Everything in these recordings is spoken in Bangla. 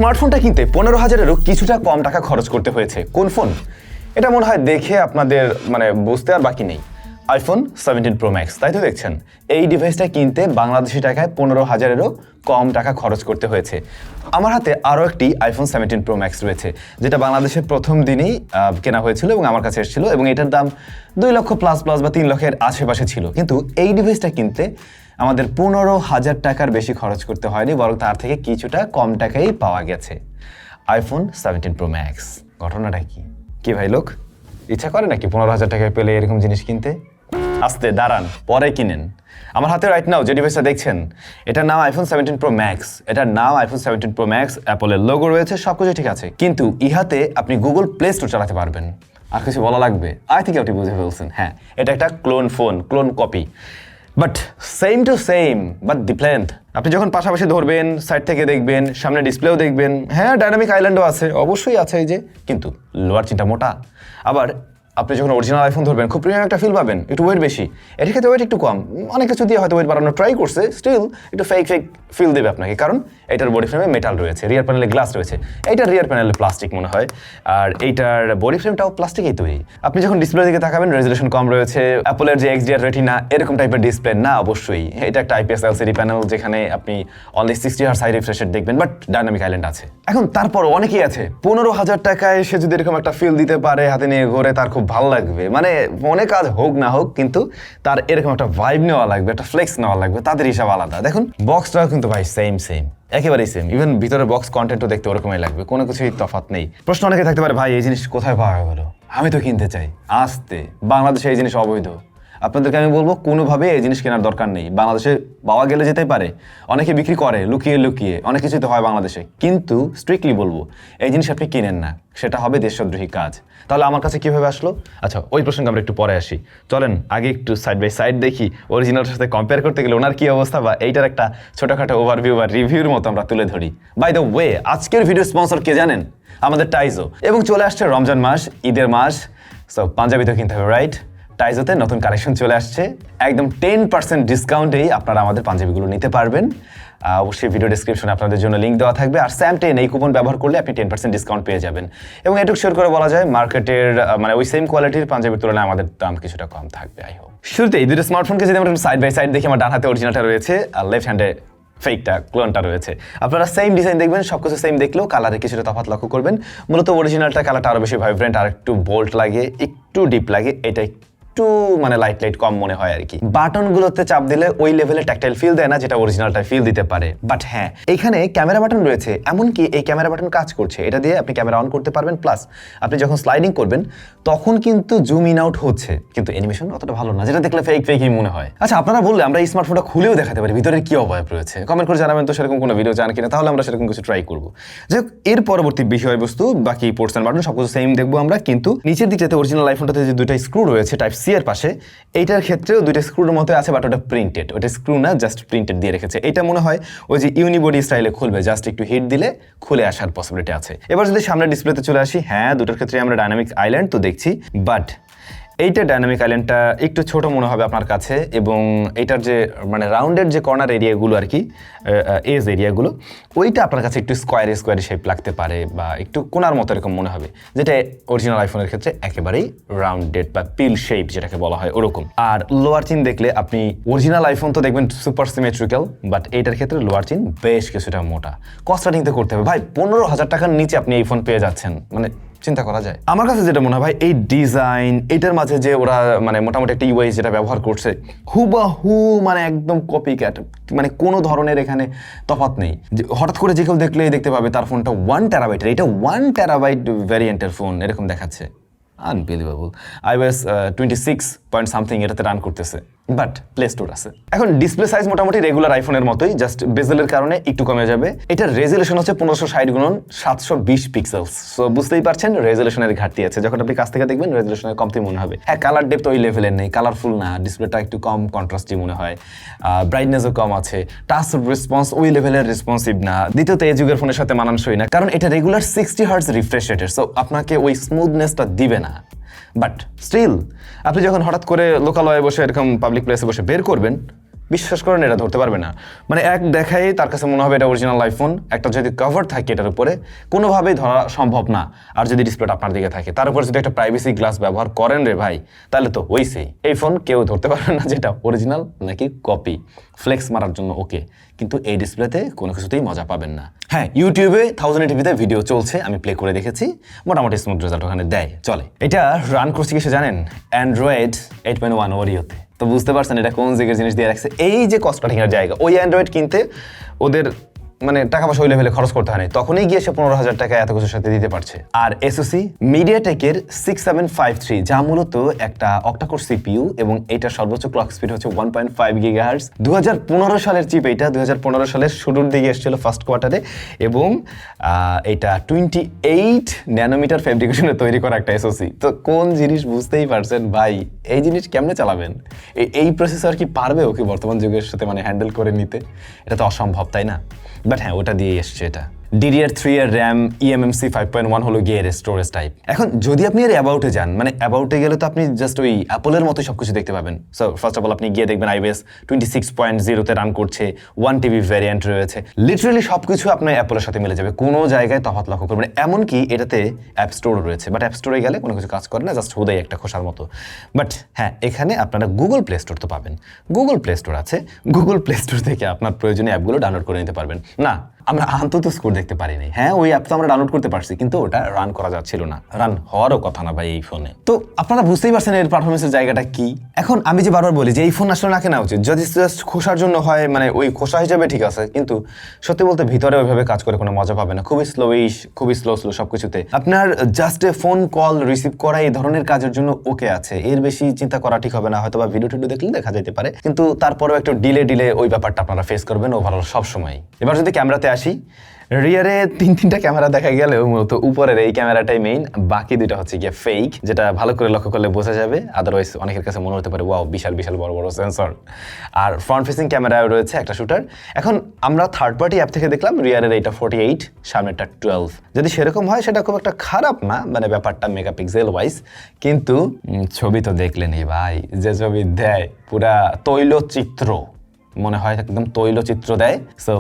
স্মার্টফোনটা কিনতে 15,000-এরও কিছুটা কম টাকা খরচ করতে হয়েছে। কোন ফোন? এটা মনে হয় দেখে আপনাদের বুঝতে আর বাকি নেই। আইফোন 17 Pro Max, তাই তো দেখছেন। এই ডিভাইসটা কিনতে বাংলাদেশি টাকায় 15,000-এরও কম টাকা খরচ করতে হয়েছে। আমার হাতে আরও একটি আইফোন 17 Pro Max রয়েছে, যেটা বাংলাদেশের প্রথম দিনেই কেনা হয়েছিল এবং আমার কাছে এসেছিল, এবং এটার দাম 2 লক্ষ প্লাস বা 3 লক্ষের আশেপাশে ছিল। কিন্তু এই ডিভাইসটা কিনতে আমাদের 15,000 টাকার বেশি খরচ করতে হয়নি, বরং তার থেকে কিছুটা কম টাকাই পাওয়া গেছে। IPhone 17 Pro Max। ঘটনাটা কি ভাই লোক? ইচ্ছা করে নাকি 15,000 টাকায় পেলে এরকম জিনিস কিনতে? আস্তে দাঁড়ান, পরে কিনেন। আমার হাতে রাইট নাও যে ডিভাইসটা দেখছেন, এটার নাম আইফোন 17 Pro Max। এটার নাম আইফোন 17 Pro Max, অ্যাপলের লোগো রয়েছে, সবকিছু ঠিক আছে, কিন্তু ইহাতে আপনি গুগল প্লে স্টোর চালাতে পারবেন। আর কিছু বলা লাগবে? আই থিঙ্ক আপনি বুঝে ফেলছেন। হ্যাঁ, এটা একটা clone phone, clone copy, but same to same, but different. আপনি যখন পাশাপাশি ধরবেন, সাইড থেকে দেখবেন, সামনে ডিসপ্লেও দেখবেন, হ্যাঁ ডাইনামিক আইল্যান্ডও আছে, অবশ্যই আছে এই যে, কিন্তু লোয়ার চিনটা মোটা। আবার আপনি যখন অরিজিনাল আইফোন ধরবেন, খুব প্রিমিয়াম একটা ফিল পাবেন, একটু ওয়েট বেশি। এটার ক্ষেত্রে ওয়েট একটু কম, অনেক কিছু দিয়ে হয়তো ওয়েট বাড়ানো ট্রাই করছে, স্টিল একটু ফেক ফিল দেবে আপনাকে, কারণ এটার বডি ফ্রেমে মেটাল রয়েছে, রিয়ার প্যানেলে গ্লাস রয়েছে, এইটার রিয়ার প্যানেলে প্লাস্টিক মনে হয়, আর এইটার বডি ফ্রেমটাও প্লাস্টিকেই তৈরি। আপনি যখন ডিসপ্লে দিকে তাকাবেন, রেজলিউশন কম রয়েছে, অ্যাপলের যে XDR রেটিনা এরকম টাইপের ডিসপ্লে না, অবশ্যই এটা একটা IPS LCD প্যানেল, যেখানে আপনি only 60 Hz high refresh rate দেখবেন, বাট ডাইনামিক আইল্যান্ড আছে। এখন তারপর অনেকেই আছে 15,000 টাকায় সে যদি এরকম একটা ফিল দিতে পারে, হাতে নিয়ে ঘোরে, তার খুব ভালো লাগবে, মনে কাজ হোক না হোক, কিন্তু তার এরকম একটা ভাইব নেওয়া লাগবে, একটা ফ্লেক্স নেওয়া লাগবে, তাদের হিসাব আলাদা। দেখুন বক্সটাও কিন্তু ভাই সেম একেবারেই সেম, ইভেন ভিতরে বক্স কন্টেন্টও দেখতে ওরকমই লাগবে, কোনো কিছুই তফাৎ নেই। প্রশ্ন অনেকে থাকতে পারে, ভাই এই জিনিস কোথায় পাওয়া গেল? আমি তো কিনতে চাই। আস্তে, বাংলাদেশে এই জিনিস অবৈধ। আপনাদেরকে আমি বলবো, কোনোভাবে এই জিনিস কেনার দরকার নেই। বাংলাদেশে পাওয়া গেলে যেতে পারে, অনেকে বিক্রি করে লুকিয়ে, অনেক কিছুই তো হয় বাংলাদেশে, কিন্তু স্ট্রিক্টলি বলবো এই জিনিস আপনি কিনেন না, সেটা হবে দেশদ্রোহী কাজ। তাহলে আমার কাছে কিভাবে আসলো? আচ্ছা, ওই প্রসঙ্গে আমরা একটু পরে আসি। চলেন আগে একটু সাইড বাই সাইড দেখি, অরিজিনালটার সাথে কম্পেয়ার করতে গেলে ওনার কি অবস্থা, বা এইটার একটা ছোটখাটো ওভারভিউ বা রিভিউর মতো আমরা তুলে ধরি। বাই দ্য ওয়ে, আজকের ভিডিও স্পন্সর কে জানেন? আমাদের টাইজো। এবং চলে আসছে রমজান মাস, ঈদের মাস, সো পাঞ্জাবি তো কিনতে হবে, রাইট? টাইজোতে নতুন কালেকশন চলে আসছে, একদম 10% ডিসকাউন্টেই আপনারা আমাদের পাঞ্জাবিগুলো নিতে পারবেন। অবশ্যই ভিডিও ডেসক্রিপশনে আপনাদের জন্য লিঙ্ক দেওয়া থাকবে, আর SAM10 এই কুপন ব্যবহার করলে আপনি 10% ডিসকাউন্ট পেয়ে যাবেন। এবং এটুকু শেয়ার করে বলা যায়, মার্কেটের ওই সেম কোয়ালিটির পাঞ্জাবির তুলনায় আমাদের দাম কিছুটা কম থাকবে। I hope. শুরুতে এই দুটো স্মার্টফোনকে যদি আমরা সাইড বাই সাইড দেখি, আমার ডান হাতে অরিজিনালটা রয়েছে আর লেফট হ্যান্ডে ফেকটা, ক্লোনটা রয়েছে। আপনারা সেম ডিজাইন দেখবেন, সবকিছু সেম দেখলেও কালারে কিছুটা তফাৎ লক্ষ্য করবেন। মূলত অরিজিনালটা কালারটা আরও বেশি ভাইব্রেন্ট, আর একটু বোল্ড লাগে, একটু ডিপ লাগে, এটা একটু লাইট কম মনে হয় আর কি। বাটনগুলোতে চাপ দিলে ওই লেভেলে ট্যাকটাইল ফিল দেয় না, যেটা অরিজিনালটা ফিল দিতে পারে। বাট হ্যাঁ, এখানে ক্যামেরা বাটন রয়েছে, এমনকি এই ক্যামেরা বাটন কাজ করছে, এটা দিয়ে আপনি ক্যামেরা অন করতে পারবেন, প্লাস আপনি যখন স্লাইডিং করবেন তখন কিন্তু জুম ইন আউট হচ্ছে, কিন্তু অ্যানিমেশন অতটা ভালো না, যেটা দেখলে ফেকই মনে হয়। আচ্ছা, আপনারা বললে আমরা এই স্মার্টফোনটা খুলেও দেখাতে পারি ভিতরের কি অবয়ব রয়েছে, কমেন্ট করে জানাবেন তো সেরকম কোনো ভিডিও চান কিনা, তাহলে আমরা সেরকম কিছু ট্রাই করবো। যাই হোক, এর পরবর্তী বিষয়বস্তু, বাকি পোর্টস এন্ড বাটন সবকিছু সেম দেখবো আমরা, কিন্তু নিচের দিকটাতে অরিজিনাল আইফোনটাতে যে দুইটা স্ক্রু রয়েছে টাইপ সি এর পাশে, এইটার ক্ষেত্রেও দুইটা স্ক্রুর মতো আছে, বাট ওটা প্রিন্টেড, ওটা স্ক্রু না, জাস্ট প্রিন্টেড দিয়ে রেখেছে। এটা মনে হয় ওই যে ইউনিবডি স্টাইলে খুলবে, জাস্ট একটু হিট দিলে খুলে আসার পসিবিলিটি আছে। এবার যদি সামনে ডিসপ্লেতে চলে আসি, হ্যাঁ দুটোর ক্ষেত্রে আমরা ডাইনামিক আইল্যান্ড তো দেখছি, বাট এইটা ডাইনামিক আইল্যান্ডটা একটু ছোট মনে হবে আপনার কাছে, এবং এইটার যে রাউন্ডের যে কর্নার এরিয়াগুলো আর কি, এজ এরিয়াগুলো, ওইটা আপনার কাছে একটু স্কোয়ারি শেপ লাগতে পারে, বা একটু কোনার মতো এরকম মনে হবে, যেটা অরিজিনাল আইফোনের ক্ষেত্রে একেবারেই রাউন্ডেড বা পিল শেপ যেটাকে বলা হয় ওরকম। আর লোয়ার চিন দেখলে আপনি অরিজিনাল আইফোন তো দেখবেন সুপার সিমেট্রিক্যাল, বাট এইটার ক্ষেত্রে লোয়ার চিন বেশ কিছুটা মোটা। কস্ট রাইটিং তো করতে হবে ভাই, 15,000 টাকার নিচে আপনি এই ফোন পেয়ে যাচ্ছেন, চিন্তা করা যায়। আমার কাছে যেটা মনে হয় ভাই, এই ডিজাইন, এটার মাঝে যে ওরা মোটামুটি একটা ইউআই যেটা ব্যবহার করছে, হুবাহু একদম কপি ক্যাট, কোনো ধরনের এখানে তফাৎ নেই। হঠাৎ করে যে কেউ দেখলেই দেখতে পাবে তার ফোনটা 1 টেরাবাইটের, এটা 1 টেরাবাইট ভ্যারিয়েন্টের ফোন এরকম দেখাচ্ছে। আনবিলিভেবল। iOS 26 পয়েন্ট সামথিং এটাতে রান করতেছে, বাট প্লে স্টোর আছে। এখন ডিসপ্লে সাইজ মোটামুটি রেগুলার আইফোনের মতোই, জাস্ট বেজেলের কারণে একটু কমে যাবে। এটার রেজুলেশন হচ্ছে 1560x720 পিক্সেলস। সো বুঝতেই পারছেন রেজুলেশনের ঘাটতি আছে, যখন আপনি কাছ থেকে দেখবেন রেজুলেশনের কমতি মনে হবে। হ্যাঁ, কালার ডেপথ ওই লেভেলের নেই, কালারফুল না, ডিসপ্লেটা একটু কম কন্ট্রাস্টি মনে হয়, ব্রাইটনেসও কম আছে, টাচ রেসপন্স ওই লেভেলের রেসপন্সিভ না। দ্বিতীয়ত এই যুগের ফোনের সাথে মানানসই না, কারণ এটা রেগুলার 60 Hz রিফ্রেশ রেটের, সো আপনাকে ওই স্মুথনেসটা দিবে না। বাট স্টিল আপনি যখন হঠাৎ করে লোকালয়ে বসে এরকম পাবলিক প্লেসে বসে বের করবেন, বিশ্বাস করেন এটা ধরতে পারবে না। মানে এক দেখাই তার কাছে মনে হবে এটা অরিজিনাল আইফোন। একটা যদি কভার থাকে এটার উপরে কোনোভাবেই ধরা সম্ভব না। আর যদি ডিসপ্লেটা আপনার দিকে থাকে তার উপরে যদি একটা প্রাইভেসি গ্লাস ব্যবহার করেন রে ভাই, তাহলে তো ওইসেই এই ফোন কেউ ধরতে পারবে না যেটা অরিজিনাল নাকি কপি। ফ্লেক্স মারার জন্য ওকে, কিন্তু এই ডিসপ্লেতে কোনো কিছুতেই মজা পাবেন না। হ্যাঁ, ইউটিউবে 1080p ভিডিও চলছে, আমি প্লে করে দেখেছি, মোটামুটি স্মুথ রেজাল্ট ওখানে দেয়, চলে। এটা রান করছি কিসে জানেন? অ্যান্ড্রয়েড 8.1 ওরিওতে। তো বুঝতে পারছেন এটা কোন জায়গার জিনিস দিয়ে রাখছে। এই যে কস্ট কাটিংয়ের জায়গা, ওই অ্যান্ড্রয়েড কিনতে ওদের মানে টাকা পয়সা ওই লেভেলে খরচ করতে হয় না, তখনই গিয়ে সে 15,000 টাকা এত কিছুর সাথে দিতে পারছে। আর এসওসি মিডিয়াটেকের 6753, যা মূলত একটা অক্টাকোর সিপিইউ এবং এটার সর্বোচ্চ ক্লক স্পিড হচ্ছে 1.5 গিগাহার্টজ। 2015 সালের চিপ এইটা, 2015 সালের শুরুর দিকে এসেছিল ফার্স্ট কোয়ার্টারে, এবং এটা 28 ন্যানোমিটার ফেব্রিকেশনে তৈরি করা একটা এসওসি। তো কোন জিনিস বুঝতেই পারছেন ভাই, এই জিনিস কেমনে চালাবেন? এই প্রসেসর কি পারবে ওকে বর্তমান যুগের সাথে মানে হ্যান্ডেল করে নিতে? এটা তো অসম্ভব, তাই না? বাট হ্যাঁ, ওটা দিয়েই এসছে এটা। DDR3 এর র্যাম, eMMC 5.1 হলো গিয়ে এর স্টোরেজ টাইপ। এখন যদি আপনি এর অ্যাবাউটে যান, মানে অ্যাবাউটে গেলে তো আপনি জাস্ট ওই অ্যাপলের মতোই সবকিছু দেখতে পাবেন। সো ফার্স্ট অফ অল আপনি গিয়ে দেখবেন iOS 26.0 রান করছে, 1TB ভ্যারিয়েন্ট রয়েছে। লিটারালি সবকিছু আপনার অ্যাপলের সাথে মিলে যাবে, কোনো জায়গায় তফাৎ লক্ষ্য করবেন। এমনকি এটাতে অ্যাপ স্টোর রয়েছে, বাট অ্যাপ স্টোরে গেলে কোনো কিছু কাজ করে না, জাস্ট হুদাই একটা খোসার মতো। বাট হ্যাঁ, এখানে আপনারা গুগল প্লে স্টোর তো পাবেন, গুগল প্লে স্টোর আছে, গুগল প্লে স্টোর থেকে আপনার প্রয়োজনীয় অ্যাপগুলো ডাউনলোড করে নিতে পারবেন। না, আমরা আন্তত স্কোর দেখতে পারিনি। হ্যাঁ, ওই অ্যাপ তো আমরা ডাউনলোড করতে পারছি, কিন্তু ওটা রান করা যাচ্ছিল না, রান হওয়ারও কথা না ভাই এই ফোনে। তো আপনারা বুঝতেই পারছেন এর পারফরমেন্সের জায়গাটা কি। এখন আমি যে বারবার বলি যে এই ফোন আসলে না কেনা উচিত, যদি জাস্ট খোসার জন্য হয়, মানে ওই খোসা হিসেবে ঠিক আছে, কিন্তু সত্যি বলতে ভিতরে ওইভাবে কাজ করে কোনো মজা পাবে না, খুবই খুবই স্লো সবকিছুতে। আপনার জাস্ট ফোন কল রিসিভ করা এই ধরনের কাজের জন্য ওকে আছে, এর বেশি চিন্তা করা ঠিক হবে না। হয়তো বা ভিডিও টিডিও দেখলে দেখা যেতে পারে, কিন্তু তারপরেও একটু ডিলে ওই ব্যাপারটা আপনারা ফেস করবেন ওভারঅল সবসময়। এবার যদি ক্যামেরাতে আসি, রিয়ারে তিনটা ক্যামেরা দেখা গেলেও মূলত উপরের এই ক্যামেরাটাই মেইন, বাকি দুইটা হচ্ছে গিয়ে ফেক, যেটা ভালো করে লক্ষ্য করলে বোঝা যাবে। আদারওয়াইজ অনেকের কাছে মনে হতে পারে ওয়াও বিশাল বড় বড় সেন্সর। আর ফ্রন্ট ফেসিং ক্যামেরায় রয়েছে একটা শুটার। এখন আমরা থার্ড পার্টি অ্যাপ থেকে দেখলাম রিয়ারের এইটা 48, সামনেরটা 12। যদি সেরকম হয় সেটা খুব একটা খারাপ না, মানে ব্যাপারটা মেগাপিক্সেল ওয়াইজ, কিন্তু ছবি তো দেখলেনই ভাই, যে ছবি দেয় পুরা তৈলচিত্র, মনে হয় একদম তৈলচিত্র দেয়। সো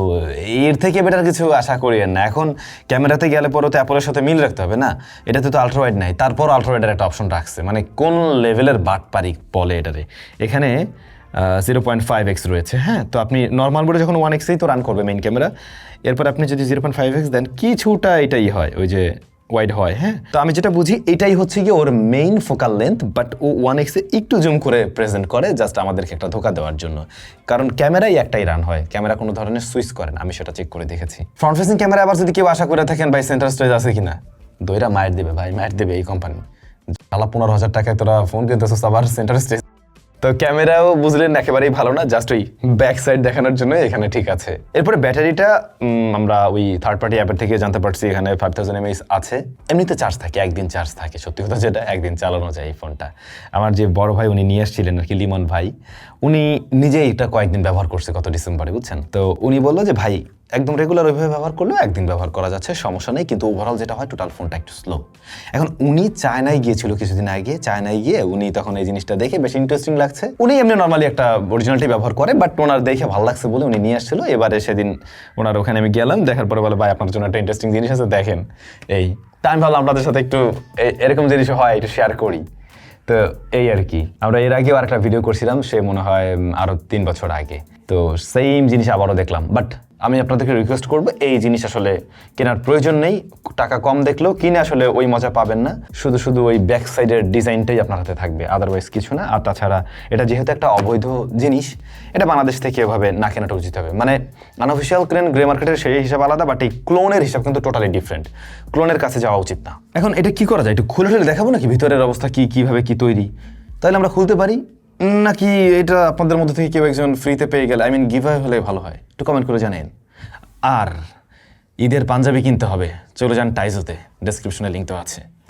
এর থেকে বেটার কিছু আশা করিয়েন না। এখন ক্যামেরাতে গেলে পরে তো অ্যাপলের সাথে মিল রাখতে হবে না, এটাতে তো আলট্রাওয়াইড নাই, তারপর আলট্রাওয়াইডের একটা অপশন রাখছে, মানে কোন লেভেলের বাটপারি বলে এটারে। এখানে 0.5x রয়েছে। হ্যাঁ, তো আপনি নর্মাল মোডে যখন 1xই তো রান করবে মেইন ক্যামেরা, এরপর আপনি যদি 0.5x দেন কিছুটা এটাই হয়, ওই যে ওয়াইড হয়। হ্যাঁ, তো আমি যেটা বুঝি এটাই হচ্ছে কি ওর মেইন ফোকাল লেন্থ, বাট ও 1x এ একটু জুম করে প্রেজেন্ট করে জাস্ট আমাদেরকে একটা ধোকা দেওয়ার জন্য, কারণ ক্যামেরাই একটাই রান হয়, ক্যামেরা কোনো ধরনের সুইচ করে না, আমি সেটা চেক করে দেখেছি। ফ্রন্ট ফেসিং ক্যামেরা আবার যদি কেউ আশা করে থাকেন ভাই সেন্টার স্টেজ আছে কিনা, দইরা মায়ের দেবে ভাই, মায়ের দেবে এই কোম্পানি। 15,000 টাকায় তোরা ফোন কিনতেছিস আবার সেন্টার স্টেজ। তো ক্যামেরাও বুঝলেন একেবারেই ভালো না, জাস্ট ওই ব্যাক সাইড দেখানোর জন্য এখানে ঠিক আছে। এরপরে ব্যাটারিটা আমরা ওই থার্ড পার্টি অ্যাপের থেকে জানতে পারছি এখানে 5000 mAh আছে। এমনিতে চার্জ থাকে, একদিন চার্জ থাকে, সত্যি কথা যেটা, একদিন চালানো যায় এই ফোনটা। আমার যে বড় ভাই উনি নিয়ে আসছিলেন আর কি, লিমন ভাই, উনি নিজেই এটা কয়েকদিন ব্যবহার করছে গত ডিসেম্বরে, বুঝছেন। তো উনি বললো যে ভাই একদম রেগুলার ওইভাবে ব্যবহার করলেও একদিন ব্যবহার করা যাচ্ছে, সমস্যা নেই, কিন্তু ওভারঅল যেটা হয় টোটাল ফোনটা একটু স্লো। এখন উনি চায়নায় গিয়েছিল কিছুদিন আগে, চায়নায় গিয়ে উনি তখন এই জিনিসটা দেখে বেশ ইন্টারেস্টিং লাগছে। উনি এমনি নর্মালি একটা অরিজিনালটি ব্যবহার করে, বাট ওনার দেখে ভালো লাগছে বলে উনি নিয়ে আসছিল। এবারে সেদিন ওনার ওখানে আমি গেলাম, দেখার পরে বলে ভাই আপনার জন্য একটা ইন্টারেস্টিং জিনিস আছে দেখেন। এই তা আমি ভাবলাম আপনাদের সাথে একটু এরকম জিনিস হয় একটু শেয়ার করি। তো এই আর কি, আমরা এর আগেও আরেকটা ভিডিও করছিলাম, সে মনে হয় আরো 3 বছর আগে, তো সেম জিনিস আবারও দেখলাম। বাট আমি আপনাদেরকে রিকোয়েস্ট করবো এই জিনিস আসলে কেনার প্রয়োজন নেই, টাকা কম দেখলেও কিনে আসলে ওই মজা পাবেন না, শুধু ওই ব্যাক সাইডের ডিজাইনটাই আপনার হাতে থাকবে, আদারওয়াইজ কিছু না। আর তাছাড়া এটা যেহেতু একটা অবৈধ জিনিস, এটা বাংলাদেশ থেকে এভাবে না কেনাটা উচিত হবে। মানে আনঅফিসিয়াল ক্রেন গ্রে মার্কেটের সেই হিসাব আলাদা, বাট এই ক্লোনের হিসাব কিন্তু টোটালি ডিফারেন্ট, ক্লোনের কাছে যাওয়া উচিত না। এখন এটা কি করা যায়, একটু খুলে দেখাবো নাকি ভিতরের অবস্থা কিভাবে কি তৈরি, তাহলে আমরা খুলতে পারি, নাকি এটা আপনাদের মধ্যে থেকে কেউ একজন ফ্রিতে পেয়ে গেলে, গিভ আওয়ে হলে ভালো হয়, একটু কমেন্ট করে জানেন। আর ঈদের পাঞ্জাবি কিনতে হবে, চলে যান টাইজোতে, ডেসক্রিপশনে লিঙ্ক তো আছে।